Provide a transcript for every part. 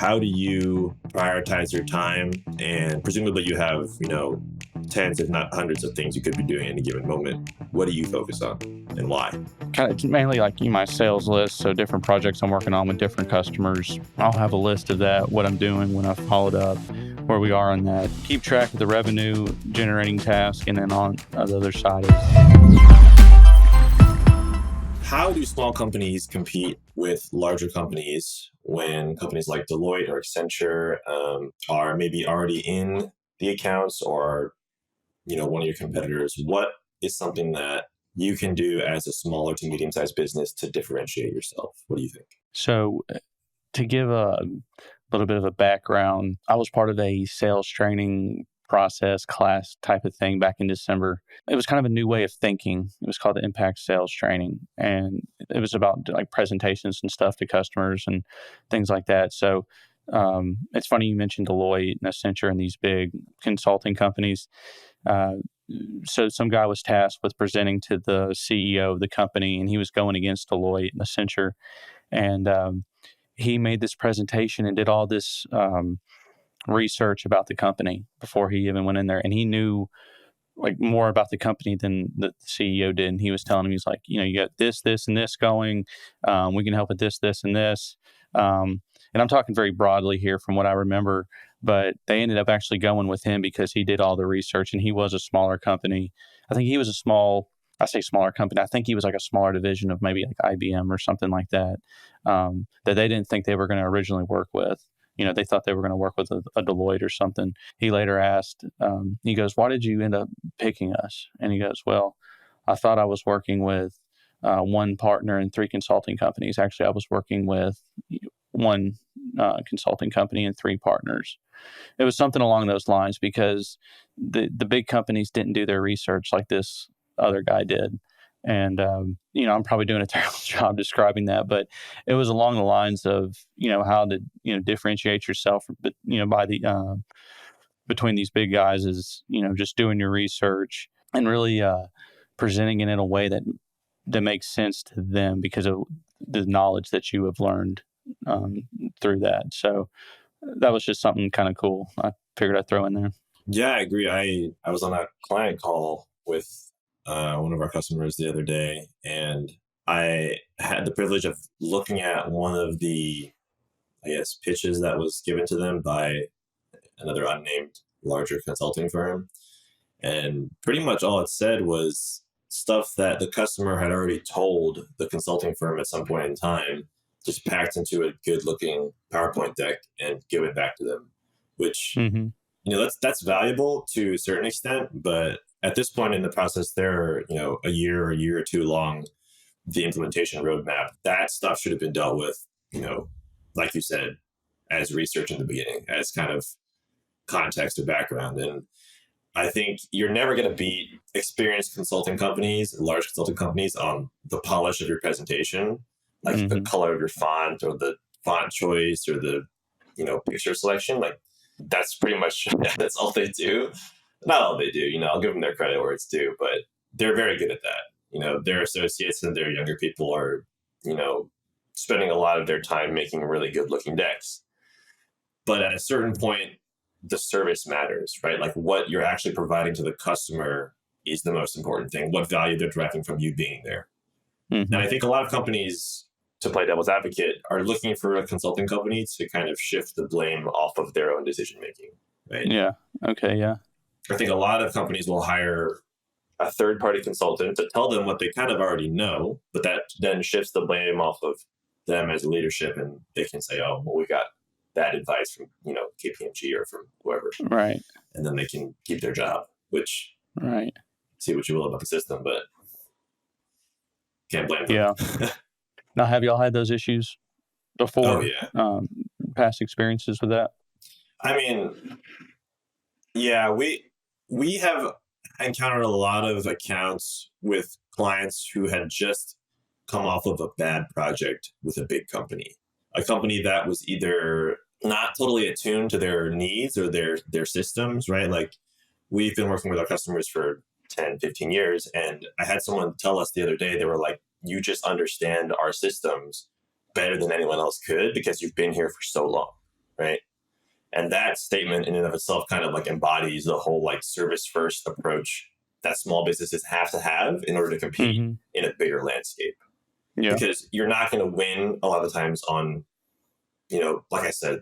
how do you prioritize your time? And presumably you have, tens, if not hundreds of things you could be doing at any given moment. What do you focus on and why? Kind of mainly like my sales list. So different projects I'm working on with different customers. I'll have a list of that, what I'm doing when I've followed up, where we are on that. Keep track of the revenue generating task, and then on the other side is How do small companies compete with larger companies when companies like Deloitte or Accenture are maybe already in the accounts or, one of your competitors? What is something that you can do as a smaller to medium-sized business to differentiate yourself? What do you think? so to give a little bit of a background, I was part of a sales training process class type of thing back in December. It was kind of a new way of thinking. It was called the Impact Sales Training, and it was about like presentations and stuff to customers and things like that. So it's funny you mentioned Deloitte and Accenture and these big consulting companies. Uh, so some guy was tasked with presenting to the CEO of the company, and he was going against Deloitte and Accenture, and he made this presentation and did all this research about the company before he even went in there, and he knew like more about the company than the CEO did. And he was telling him, he's like, you got this, and this going. We can help with this, and this. And I'm talking very broadly here from what I remember, but they ended up actually going with him because he did all the research, and he was a smaller company. I think he was I say smaller company. I think he was like a smaller division of maybe like IBM or something like that, that they didn't think they were going to originally work with. They thought they were going to work with a Deloitte or something. He later asked, he goes, why did you end up picking us? And he goes, well, I thought I was working with one partner and three consulting companies. Actually, I was working with one consulting company and three partners. It was something along those lines because the big companies didn't do their research like this other guy did. And, I'm probably doing a terrible job describing that, but it was along the lines of, how to, differentiate yourself, by between these big guys is, just doing your research and really presenting it in a way that makes sense to them because of the knowledge that you have learned through that. So that was just something kind of cool. I figured I'd throw in there. Yeah, I agree. I was on a client call with one of our customers the other day, and I had the privilege of looking at one of the, pitches that was given to them by another unnamed larger consulting firm. And pretty much all it said was stuff that the customer had already told the consulting firm at some point in time, just packed into a good looking PowerPoint deck and given back to them, which, Mm-hmm. that's valuable to a certain extent, but at this point in the process, they're, a year or two long, the implementation roadmap. That stuff should have been dealt with, like you said, as research in the beginning, as kind of context or background. And I think you're never going to beat experienced consulting companies, large consulting companies, on the polish of your presentation, like the Mm-hmm. color of your font or the font choice or the, picture selection. Like that's pretty much, that's all they do. Not all they do, I'll give them their credit where it's due, but they're very good at that. Their associates and their younger people are, spending a lot of their time making really good looking decks. But at a certain point, the service matters, right? Like what you're actually providing to the customer is the most important thing. What value they're deriving from you being there. Mm-hmm. And I think a lot of companies, to play devil's advocate, are looking for a consulting company to kind of shift the blame off of their own decision making, right? Yeah. Okay. Yeah. I think a lot of companies will hire a third-party consultant to tell them what they kind of already know, but that then shifts the blame off of them as leadership, and they can say, "Oh, well, we got that advice from KPMG or from whoever," Right. and then they can keep their job. Which, right, see what you will about the system, but can't blame them. Yeah. Now, have y'all had those issues before? Oh yeah. Past experiences with that? I mean, yeah, we have encountered a lot of accounts with clients who had just come off of a bad project with a big company, a company that was either not totally attuned to their needs or their systems, right? Like we've been working with our customers for 10, 15 years. And I had someone tell us the other day, they were like, you just understand our systems better than anyone else could because you've been here for so long, right? And that statement in and of itself kind of like embodies the whole like service first approach that small businesses have to have in order to compete Mm-hmm. in a bigger landscape. Yeah. Because you're not going to win a lot of times on, like I said,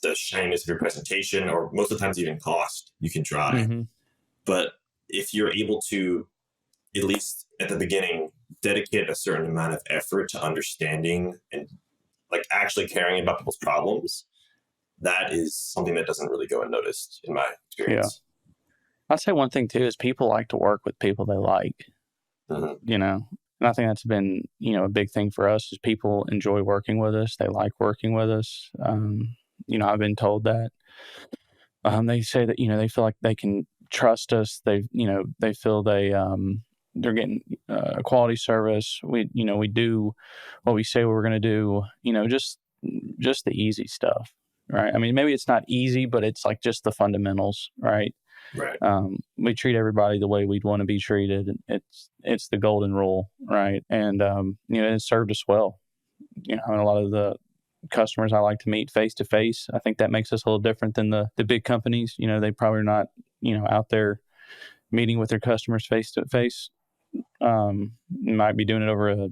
the shininess of your presentation, or most of the times even cost. You can try, Mm-hmm. but if you're able to, at least at the beginning, dedicate a certain amount of effort to understanding and like actually caring about people's problems, that is something that doesn't really go unnoticed in my Yeah. experience. I'd say one thing too is people like to work with people they like, Mm-hmm. And I think that's been, a big thing for us is people enjoy working with us. They like working with us. I've been told that. They say that, they feel like they can trust us. They feel they're getting a quality service. We do what we say we're going to do, just the easy stuff. Right. I mean, maybe it's not easy, but it's like just the fundamentals. Right. Right. We treat everybody the way we'd want to be treated. It's the golden rule, right? And it served us well. And a lot of the customers I like to meet face to face, I think that makes us a little different than the big companies. They probably are not out there meeting with their customers face to face. Might be doing it over a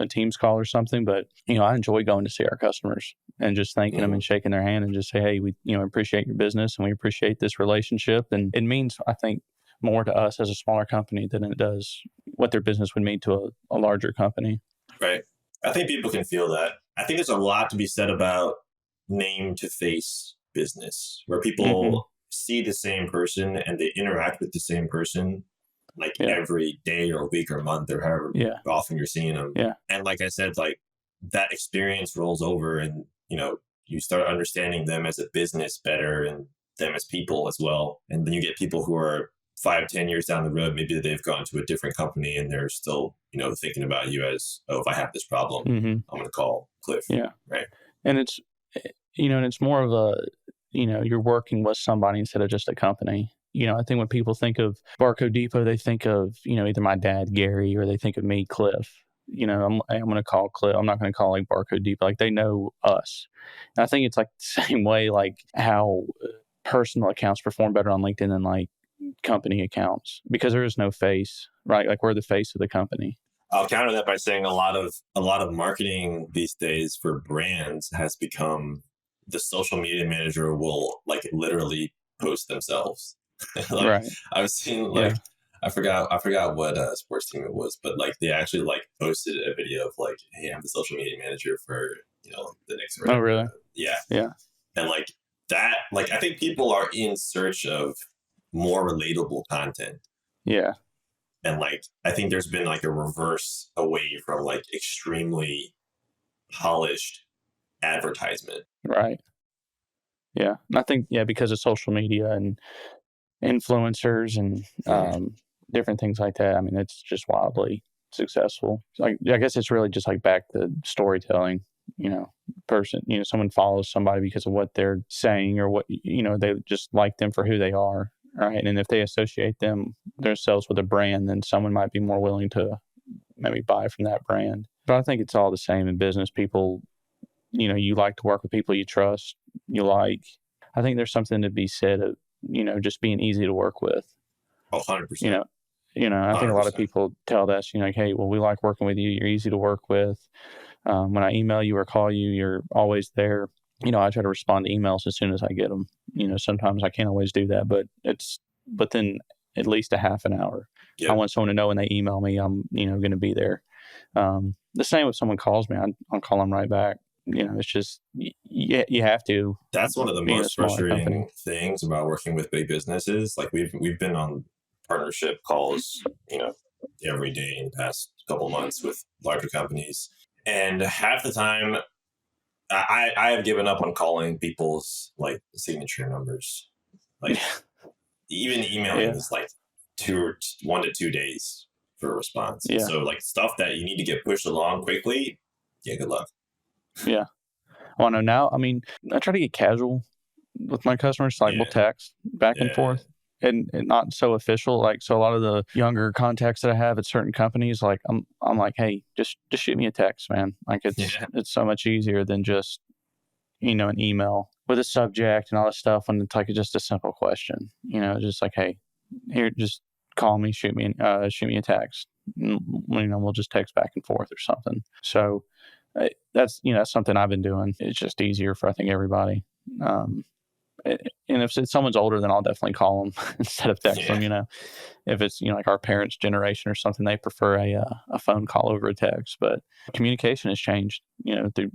Teams call or something, but I enjoy going to see our customers and just thanking them Mm-hmm. and shaking their hand and just say, hey, we appreciate your business and we appreciate this relationship. And it means, I think, more to us as a smaller company than it does what their business would mean to a larger company. Right. I think people can feel that. I think there's a lot to be said about name to face business, where Mm-hmm. people see the same person and they interact with the same person like Yeah. every day or week or month or however Yeah. often you're seeing them. Yeah. And like I said, like that experience rolls over and, you start understanding them as a business better and them as people as well. And then you get people who are 5-10 years down the road, maybe they've gone to a different company and they're still, thinking about you as, oh, if I have this problem, Mm-hmm. I'm going to call Cliff. Yeah. Right. And it's more of a, you're working with somebody instead of just a company. I think when people think of Barcode Depot, they think of, either my dad, Gary, or they think of me, Cliff. I'm going to call Cliff. I'm not going to call like Barcode Depot. Like they know us. And I think it's like the same way, like how personal accounts perform better on LinkedIn than like company accounts because there is no face, right? Like we're the face of the company. I'll counter that by saying a lot of marketing these days for brands has become the social media manager will like literally post themselves. Like Right. I've seen like Yeah. I forgot what sports team it was, but like they actually like posted a video of like, hey, I'm the social media manager for the Knicks or Oh, whatever. really? Yeah, Yeah. and like that, like I think people are in search of more relatable content. Yeah. And like I think there's been like a reverse away from like extremely polished advertisement. Right. Yeah. And I think, because of social media and influencers and Mm-hmm. different things like that. I mean, it's just wildly successful. Like, I guess it's really just like back to storytelling. Person. Someone follows somebody because of what they're saying or what they just like them for who they are. Right. And if they associate themselves with a brand, then someone might be more willing to maybe buy from that brand. But I think it's all the same in business. People, you like to work with people you trust. I think there's something to be said of, just being easy to work with. Oh, You 100%. know, I think a lot of 100%. people tell us, like, hey, well, we like working with you. You're easy to work with. When I email you or call you, you're always there. I try to respond to emails as soon as I get them. Sometimes I can't always do that, but then at least a half an hour. I Yep. want someone to know when they email me, I'm, going to be there. The same if someone calls me, I'll call them right back. It's just, you have to, That's one of the being a most smaller company. frustrating things about working with big businesses. Like we've been on partnership calls, every day in the past couple months with larger companies, and half the time I have given up on calling people's like signature numbers. Like even emailing Yeah. is like 1 to 2 days for a response. And Yeah. so like stuff that you need to get pushed along quickly, yeah, good luck. Yeah. Well, I know now, I mean, I try to get casual with my customers. Like we'll Yeah, text back and yeah, forth and not so official. Like, so a lot of the younger contacts that I have at certain companies, like I'm like, hey, just shoot me a text, man. Like yeah. it's so much easier than just, an email. with a subject and all this stuff when it's like just a simple question, just like, hey, here, just call me, shoot me a text. We'll just text back and forth or something. So that's something I've been doing. It's just easier for I think everybody. And if it's someone's older, then I'll definitely call them instead of text Yeah. them. If it's like our parents' generation or something, they prefer a phone call over a text. But communication has changed, through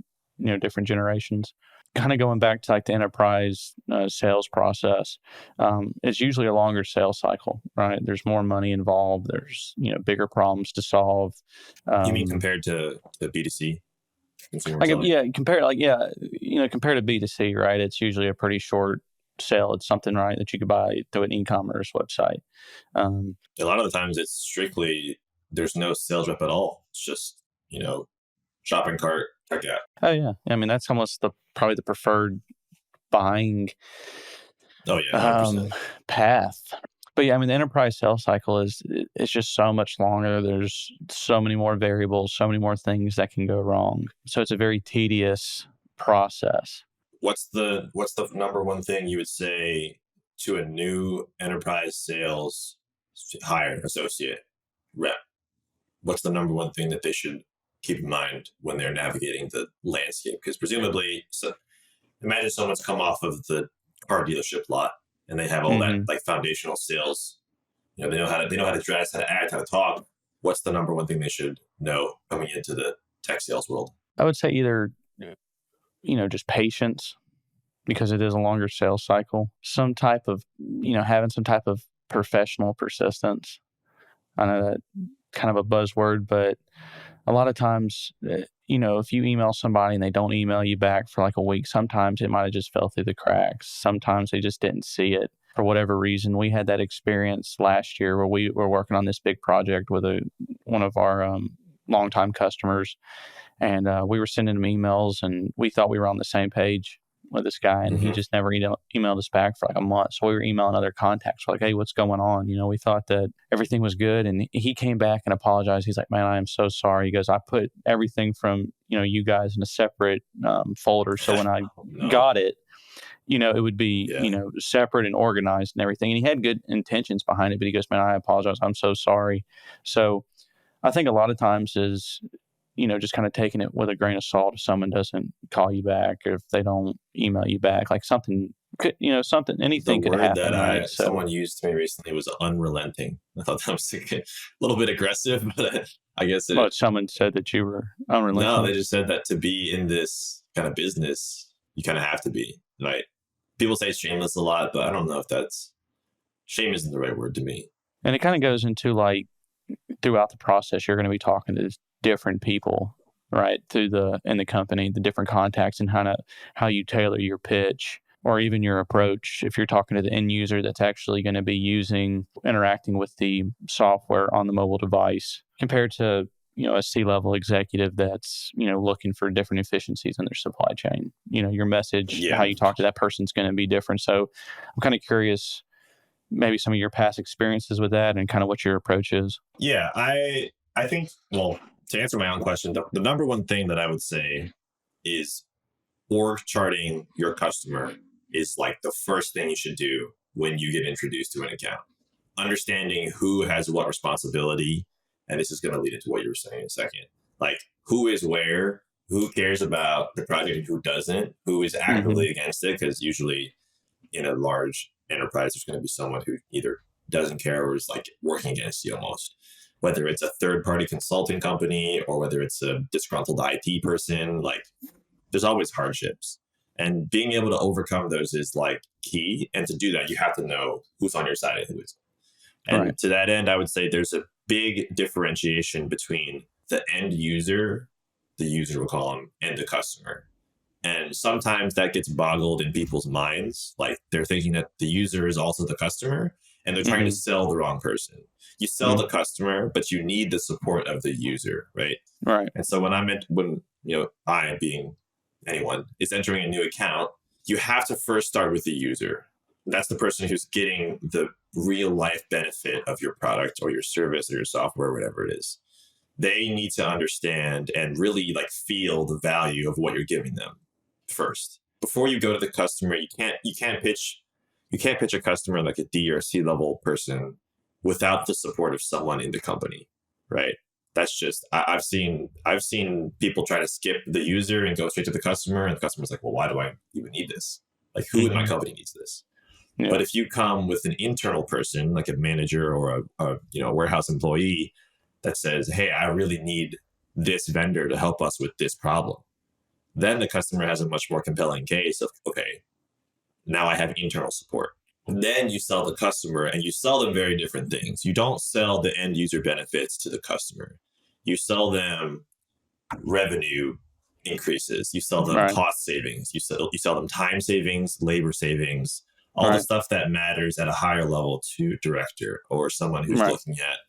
different generations. Kind of going back to like the enterprise sales process, it's usually a longer sales cycle, right? There's more money involved. There's bigger problems to solve. You mean Um, compared to the B2C consumer like selling? yeah, compared to B2C, right? It's usually a pretty short sale. It's something, right, that you could buy through an e-commerce website. Um, A lot of the times it's strictly, there's no sales rep at all. It's just, shopping cart, checkout. oh yeah, I mean that's almost probably the preferred buying Oh yeah, 100%. um, path. But yeah, I mean the enterprise sales cycle it's just so much longer. There's so many more variables, so many more things that can go wrong. So it's a very tedious process. What's the number one thing you would say to a new enterprise sales hire associate rep? What's the number one thing that they should keep in mind when they're navigating the landscape? Because presumably, so imagine someone's come off of the car dealership lot and they have all that Hmm. like foundational sales. They know how to dress, how to act, how to talk. What's the number one thing they should know coming into the tech sales world? I would say either just patience because it is a longer sales cycle. Some type of having some type of professional persistence. I know that kind of a buzzword, but a lot of times, if you email somebody and they don't email you back for like a week, sometimes it might have just fell through the cracks. Sometimes they just didn't see it for whatever reason. We had that experience last year where we were working on this big project with one of our longtime customers, and we were sending him emails, and we thought we were on the same page with this guy, and he Mm-hmm. just never emailed us back for like a month. So we were emailing other contacts, like, "Hey, what's going on?" We thought that everything was good, and he came back and apologized. He's like, "Man, I am so sorry." He goes, "I put everything from you guys in a separate folder, so when I Oh, no. got it, it would be Yeah. separate and organized and everything." And he had good intentions behind it, but he goes, "Man, I apologize. I'm so sorry." So I think a lot of times is just kind of taking it with a grain of salt if someone doesn't call you back or if they don't email you back, like something could, The anything could word that happen, right? So, someone used to me recently was unrelenting. I thought that was a little bit aggressive, but I guess it. but someone said that you were No, unrelenting. they just said that to be in this kind of business, you kind of have to be, right? People say shameless a lot, but I don't know if that's shame isn't the right word to me. And it kind of goes into like throughout the process, you're going to be talking to different people, right? In the company, the different contacts and how you tailor your pitch or even your approach. If you're talking to the end user that's actually going to be interacting with the software on the mobile device compared to, a C-level executive that's, looking for different efficiencies in their supply chain. Your message, how Yeah, you talk to that person's going to be different. So I'm kind of curious, maybe some of your past experiences with that and kind of what your approach is. yeah. I think, well, to answer my own question, the number one thing that I would say is org charting your customer is like the first thing you should do when you get introduced to an account. Understanding who has what responsibility, and this is going to lead into what you were saying in a second. Like who is where, who cares about the project and who doesn't, who is Hmm. actively against it, because usually in a large enterprise, there's going to be someone who either doesn't care or is like working against you almost. Whether it's a third party consulting company or whether it's a disgruntled IT person, like there's always hardships. And being able to overcome those is like key. And to do that, you have to know who's on your side and who isn't. Right. And to that end, I would say there's a big differentiation between the end user, the user will call them, and the customer. And sometimes that gets boggled in people's minds. Like they're thinking that the user is also the customer and they're trying to Hmm. sell the wrong person. You sell Mm. the customer, but you need the support of the user, right? Right. And so when I being anyone is entering a new account, you have to first start with the user. That's the person who's getting the real life benefit of your product or your service or your software, whatever it is. They need to understand and really like feel the value of what you're giving them first. before you go to the customer, you can't pitch a customer like a D or a C level person without the support of someone in the company, right? That's just I've seen people try to skip the user and go straight to the customer, and the customer's like, well, why do I even need this? Like, who in my company needs this? Yeah. But if you come with an internal person, like a manager or a warehouse employee, that says, hey, I really need this vendor to help us with this problem, then the customer has a much more compelling case of, okay, now I have internal support. And then you sell the customer, and you sell them very different things. You don't sell the end user benefits to the customer. You sell them revenue increases. You sell them Right. cost savings. You sell them time savings, labor savings, all the Right. stuff that matters at a higher level to director or someone who's Right. looking at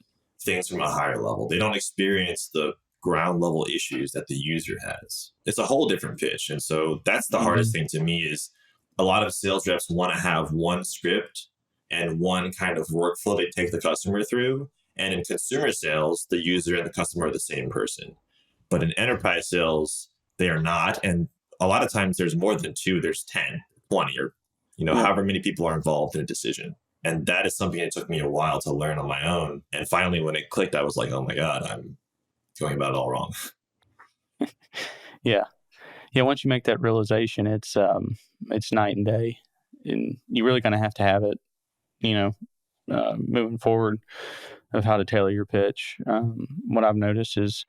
things from a higher level. They don't experience the ground level issues that the user has. It's a whole different pitch. And so that's the hardest thing to me is a lot of sales reps want to have one script and one kind of workflow they take the customer through. And in consumer sales, the user and the customer are the same person. But in enterprise sales, they are not. And a lot of times there's more than two, there's 10, 20, or however many people are involved in a decision. And that is something that took me a while to learn on my own. And finally, when it clicked, I was like, oh my God, I'm going about it all wrong. Yeah. Yeah. Once you make that realization, it's night and day, and you really kind of have to have it, moving forward, of how to tailor your pitch. What I've noticed is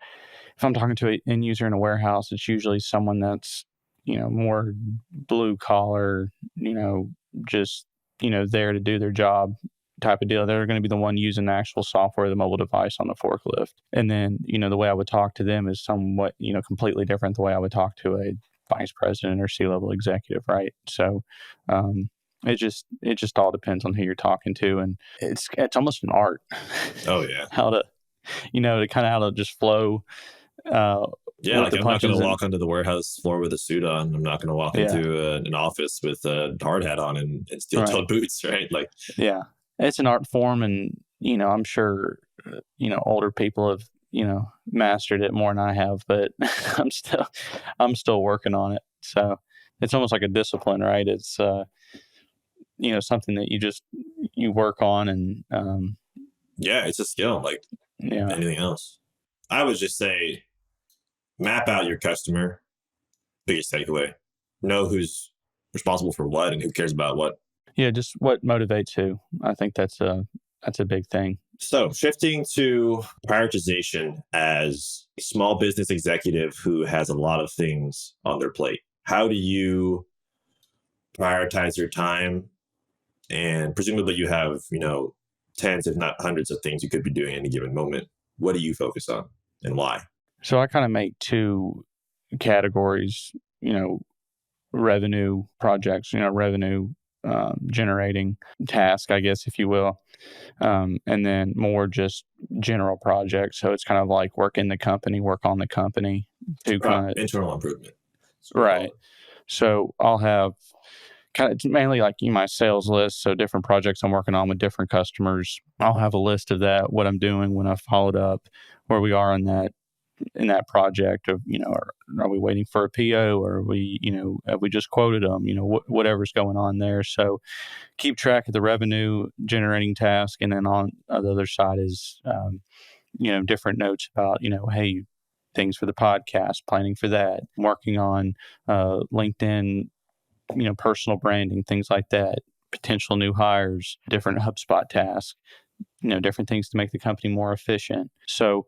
if I'm talking to an end user in a warehouse, it's usually someone that's, more blue collar, just, there to do their job type of deal. They're going to be the one using the actual software, the mobile device on the forklift. And then, the way I would talk to them is somewhat, completely different the way I would talk to a vice president or C-level executive. Right. So, it just all depends on who you're talking to. And it's almost an art. Oh yeah. How to, how to just flow, yeah, like I'm not going to and walk onto the warehouse floor with a suit on. I'm not going to walk into an office with a hard hat on and steel-toed boots, right? Like, yeah, it's an art form, and I'm sure older people have mastered it more than I have, but I'm still working on it. So it's almost like a discipline, right? It's something that you work on, and yeah, it's a skill like anything else. I would just say, map out your customer. Biggest takeaway. Know who's responsible for what and who cares about what. Yeah, just what motivates who. I think that's a big thing. So shifting to prioritization as a small business executive who has a lot of things on their plate. How do you prioritize your time? And presumably you have, tens, if not hundreds of things you could be doing at any given moment. What do you focus on and why? So I kind of make two categories, revenue projects, revenue generating task, I guess, if you will. And then more just general projects. So it's kind of like work on the company to kind of internal improvement. Right. So I'll have it's mainly like my sales list. So different projects I'm working on with different customers. I'll have a list of that, what I'm doing, when I've followed up, where we are in that project of, are we waiting for a PO, or are we, have we just quoted them, whatever's going on there. So keep track of the revenue generating task. And then on the other side is, different notes about, hey, things for the podcast, planning for that, working on LinkedIn, personal branding, things like that, potential new hires, different HubSpot tasks, different things to make the company more efficient. So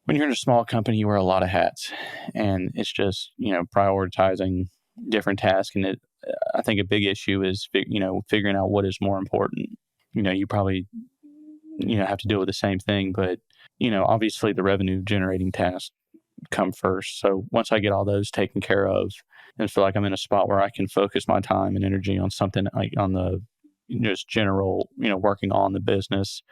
when you're in a small company, you wear a lot of hats, and it's just, prioritizing different tasks. And I think a big issue is, figuring out what is more important. You probably, have to deal with the same thing, but, obviously the revenue generating tasks come first. So once I get all those taken care of and feel like I'm in a spot where I can focus my time and energy on something like on the just general, working on the business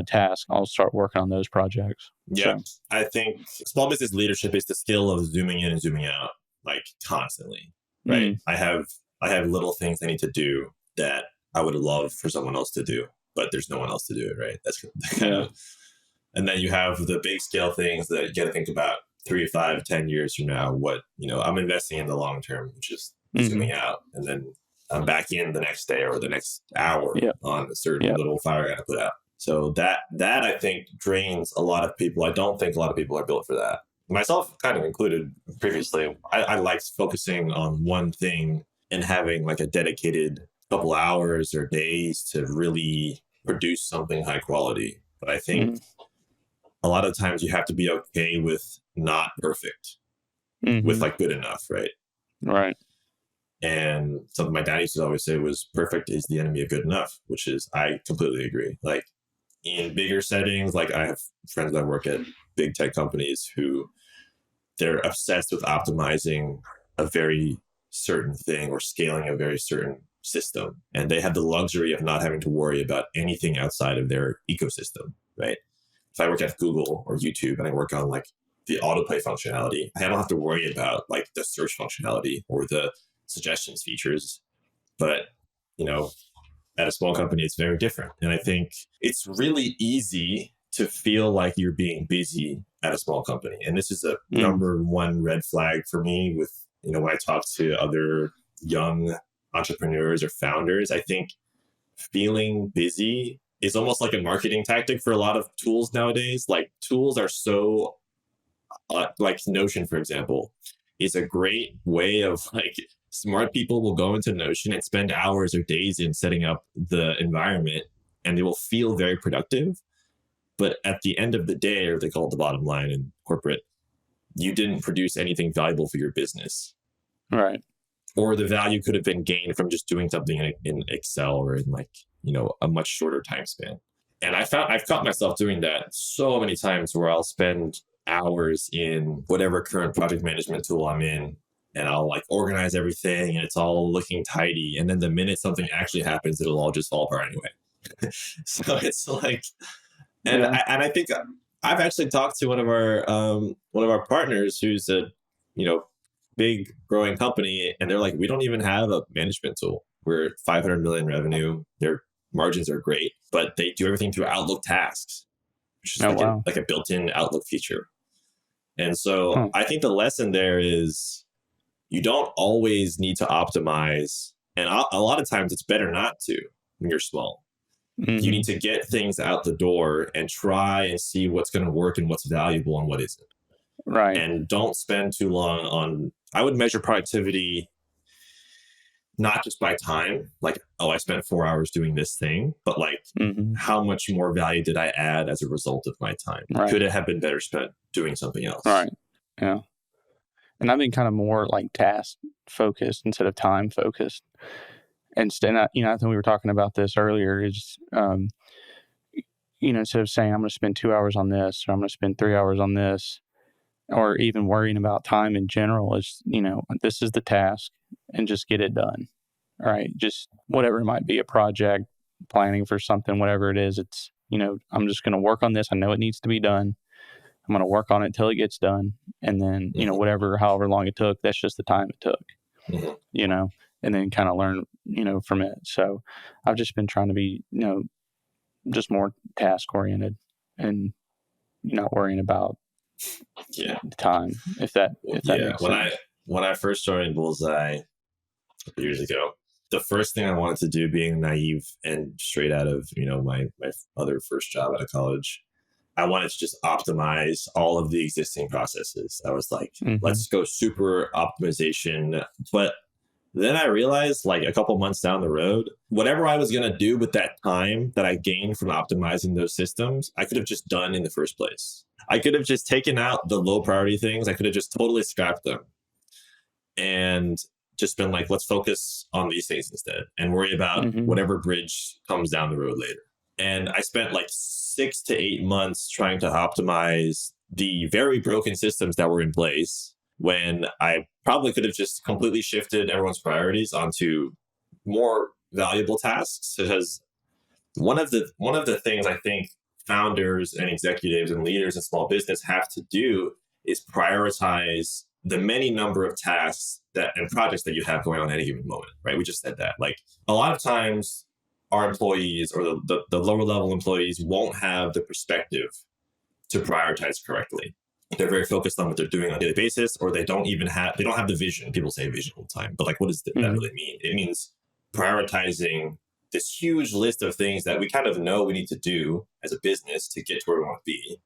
task, I'll start working on those projects. Yeah. So I think small business leadership is the skill of zooming in and zooming out, like constantly, right? I have little things I need to do that I would love for someone else to do, but there's no one else to do it, right? That's kind of, and then you have the big scale things that you got to think about 3, 5, 10 years from now. What, I'm investing in the long term, which is zooming out, and then I'm back in the next day or the next hour Yep. on a certain Yep. little fire I got to put out. So that I think drains a lot of people. I don't think a lot of people are built for that. Myself kind of included previously. I liked focusing on one thing and having like a dedicated couple hours or days to really produce something high quality. But I think a lot of times you have to be okay with not perfect, with like good enough, right? Right. And something my dad used to always say was perfect is the enemy of good enough, which is, I completely agree. Like in bigger settings, like I have friends that work at big tech companies who they're obsessed with optimizing a very certain thing or scaling a very certain system. And they have the luxury of not having to worry about anything outside of their ecosystem, right? If I work at Google or YouTube and I work on like the autoplay functionality, I don't have to worry about like the search functionality or the suggestions features. But, you know, at a small company, it's very different. And I think it's really easy to feel like you're being busy at a small company. And this is a number one red flag for me with, you know, when I talk to other young entrepreneurs or founders, I think feeling busy is almost like a marketing tactic for a lot of tools nowadays. Like tools are so, like Notion, for example, is a great way of like smart people will go into Notion and spend hours or days in setting up the environment and they will feel very productive. But at the end of the day, or they call it the bottom line in corporate, you didn't produce anything valuable for your business. Right. Or the value could have been gained from just doing something in Excel or in like, you know, a much shorter time span. And I've caught myself doing that so many times where I'll spend hours in whatever current project management tool I'm in and I'll like organize everything and it's all looking tidy. And then the minute something actually happens, it'll all just fall apart anyway. So it's like, and I think I've actually talked to one of our partners who's a, you know, big growing company, and they're like, we don't even have a management tool. We're 500 million revenue. Their margins are great, but they do everything through Outlook tasks, which is like a built-in Outlook feature. And so I think the lesson there is you don't always need to optimize, and a lot of times it's better not to when you're small. You need to get things out the door and try and see what's going to work and what's valuable and what isn't. Right. And don't spend too long on, I would measure productivity not just by time, like, oh, I spent 4 hours doing this thing, but like, how much more value did I add as a result of my time? Right. Could it have been better spent doing something else? Right. Yeah. And I've been kind of more like task focused instead of time focused. And you know, I think we were talking about this earlier is, you know, instead of saying I'm going to spend 2 hours on this or I'm going to spend 3 hours on this, or even worrying about time in general, is, you know, this is the task and just get it done. All right. Just whatever it might be, a project, planning for something, whatever it is, it's, you know, I'm just going to work on this. I know it needs to be done. I'm going to work on it until it gets done. And then, you know, however long it took, that's just the time it took, you know, and then kind of learn, you know, from it. So I've just been trying to be, you know, just more task oriented and not worrying about the time, if that makes sense. When I first joined Bullseye a couple years ago, the first thing I wanted to do, being naive and straight out of, you know, my other first job out of college, I wanted to just optimize all of the existing processes. I was like, let's go super optimization. But then I realized, like a couple months down the road, whatever I was going to do with that time that I gained from optimizing those systems, I could have just done in the first place. I could have just taken out the low priority things. I could have just totally scrapped them and just been like, let's focus on these things instead and worry about whatever bridge comes down the road later. And I spent like 6 to 8 months trying to optimize the very broken systems that were in place, when I probably could have just completely shifted everyone's priorities onto more valuable tasks. Because one of the things I think founders and executives and leaders in small business have to do is prioritize the many number of tasks and projects that you have going on at any given moment, right? We just said that. Like a lot of times our employees or the lower level employees won't have the perspective to prioritize correctly. They're very focused on what they're doing on a daily basis, or they don't have the vision. People say vision all the time, but like, what does that Hmm. really mean? It means prioritizing this huge list of things that we kind of know we need to do as a business to get to where we want to be.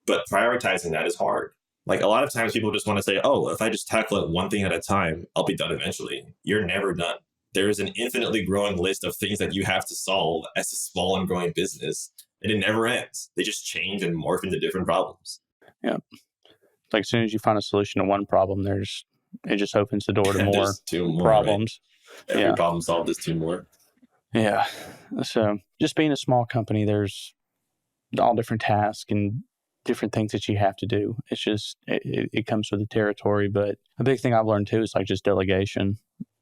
But prioritizing that is hard. Like, a lot of times people just want to say, oh, if I just tackle it one thing at a time, I'll be done eventually. You're never done. There is an infinitely growing list of things that you have to solve as a small and growing business, and it never ends. They just change and morph into different problems. Yeah. Like as soon as you find a solution to one problem, it just opens the door to more There's two more, right? problems. Every Yeah. problem solved is two more. Yeah. So just being a small company, there's all different tasks and different things that you have to do. It's just, it comes with the territory. But a big thing I've learned too is like just delegation,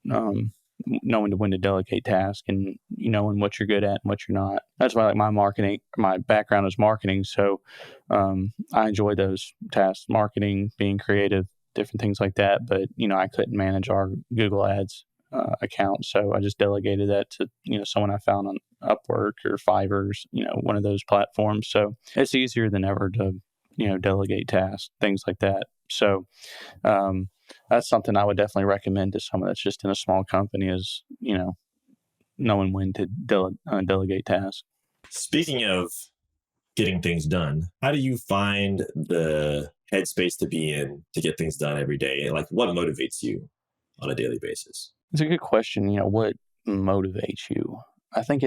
um, knowing when to delegate tasks and knowing what you're good at and what you're not. That's why like my background is marketing. So I enjoy those tasks, marketing, being creative, different things like that. But, I couldn't manage our Google Ads account. So I just delegated that to, someone I found on Upwork or Fiverr's, one of those platforms. So it's easier than ever to, delegate tasks, things like that. So that's something I would definitely recommend to someone that's just in a small company is, knowing when to delegate tasks. Speaking of getting things done, how do you find the headspace to be in to get things done every day? Like, what motivates you on a daily basis? It's a good question. What motivates you? I think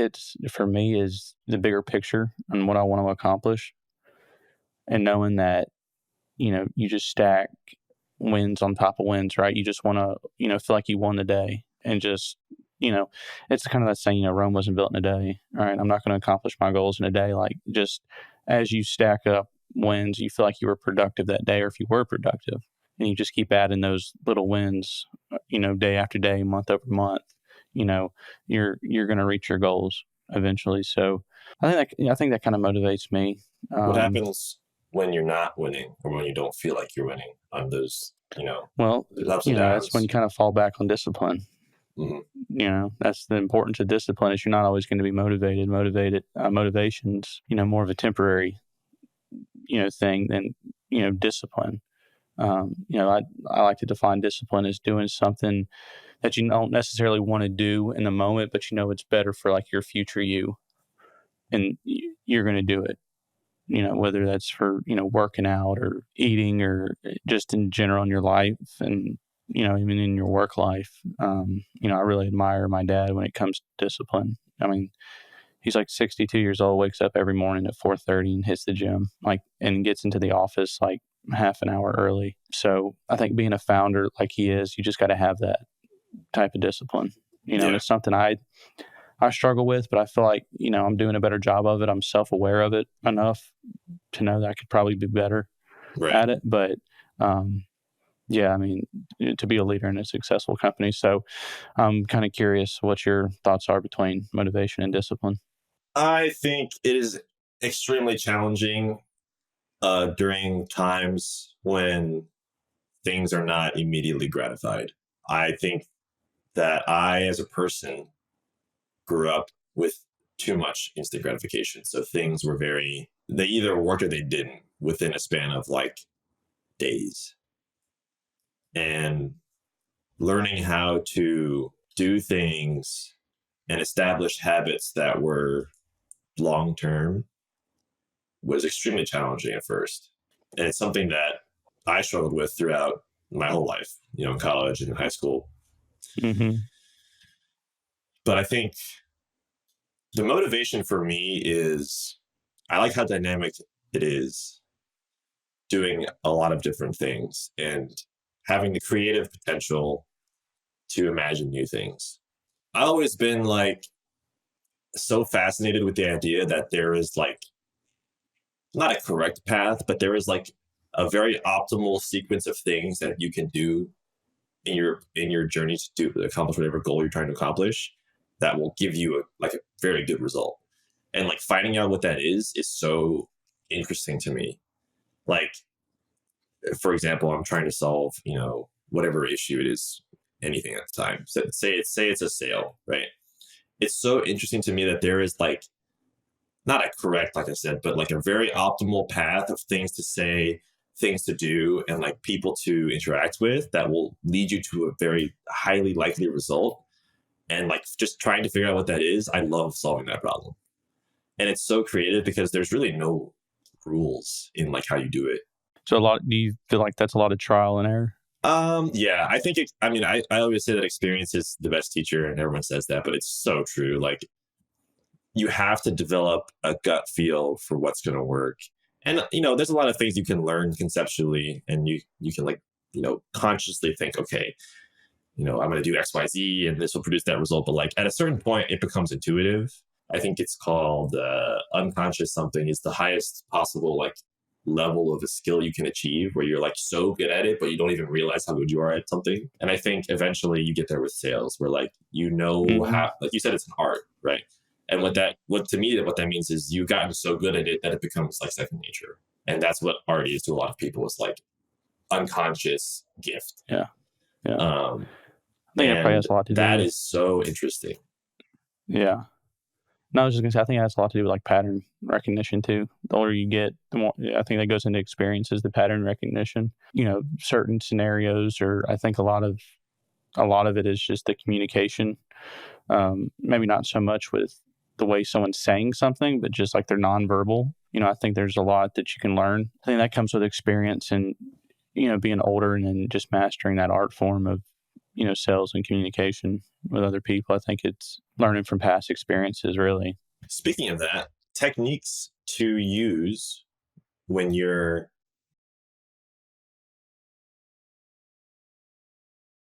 for me, is the bigger picture and what I want to accomplish, and knowing that, you just stack wins on top of wins, right? You just want to, feel like you won the day and just, it's kind of that saying, Rome wasn't built in a day. All right. I'm not going to accomplish my goals in a day. Like, just as you stack up wins, you feel like you were productive that day, or if you were productive, and you just keep adding those little wins, day after day, month over month, you're going to reach your goals eventually. So I think that kind of motivates me. What Um, happens when you're not winning or when you don't feel like you're winning on those, well, there's ups and that's when you downs? kind of fall back on discipline. Mm-hmm. That's the importance of discipline, is you're not always going to be motivated. Motivation's, more of a temporary, thing than, discipline. I like to define discipline as doing something that you don't necessarily want to do in the moment, but it's better for like your future you, and you're going to do it. Whether that's for, working out or eating or just in general in your life, and, even in your work life. I really admire my dad when it comes to discipline. I mean, he's like 62 years old, wakes up every morning at 4:30 and hits the gym, like, and gets into the office like half an hour early. So I think being a founder like he is, you just got to have that type of discipline, and Yeah, it's something I struggle with, but I feel like, I'm doing a better job of it. I'm self-aware of it enough to know that I could probably be better right. at it. But um, yeah, I mean, to be a leader in a successful company. So I'm kind of curious what your thoughts are between motivation and discipline. I think it is extremely challenging during times when things are not immediately gratified. I think that I, as a person, grew up with too much instant gratification. So things were they either worked or they didn't within a span of like days. And learning how to do things and establish habits that were long term was extremely challenging at first. And it's something that I struggled with throughout my whole life, in college and in high school. Hmm. But I think the motivation for me is I like how dynamic it is, doing a lot of different things and having the creative potential to imagine new things. I've always been like so fascinated with the idea that there is like not a correct path, but there is like a very optimal sequence of things that you can do in your journey to accomplish whatever goal you're trying to accomplish that will give you a very good result. And like finding out what that is so interesting to me. Like, for example, I'm trying to solve, whatever issue it is, anything at the time. So say it's a sale, right? It's so interesting to me that there is like not a correct, like I said, but like a very optimal path of things to say things to do and like people to interact with that will lead you to a very highly likely result. And like just trying to figure out what that is, I love solving that problem. And it's so creative because there's really no rules in like how you do it. So do you feel like that's a lot of trial and error? Yeah, I think I mean, I always say that experience is the best teacher and everyone says that, but it's so true. Like you have to develop a gut feel for what's going to work. And, there's a lot of things you can learn conceptually and you can like, consciously think, okay, I'm going to do X, Y, Z, and this will produce that result. But like at a certain point, it becomes intuitive. I think it's called unconscious something is the highest possible like level of a skill you can achieve where you're like so good at it, but you don't even realize how good you are at something. And I think eventually you get there with sales where like, Mm-hmm. how, like you said, it's an art, right? And what to me, what that means is you've gotten so good at it that it becomes like second nature. And that's what art is to a lot of people. It's like unconscious gift. Yeah. Yeah. Um, I think that probably and has a lot to do that with, is so interesting. yeah. No, I was just gonna say, I think it has a lot to do with like pattern recognition too. The older you get, the more I think that goes into experiences, the pattern recognition. Certain scenarios, or I think a lot of it is just the communication. Maybe not so much with the way someone's saying something, but just like their nonverbal. I think there's a lot that you can learn. I think that comes with experience and being older and then just mastering that art form of sales and communication with other people. I think it's learning from past experiences, really. Speaking of that, techniques to use when you're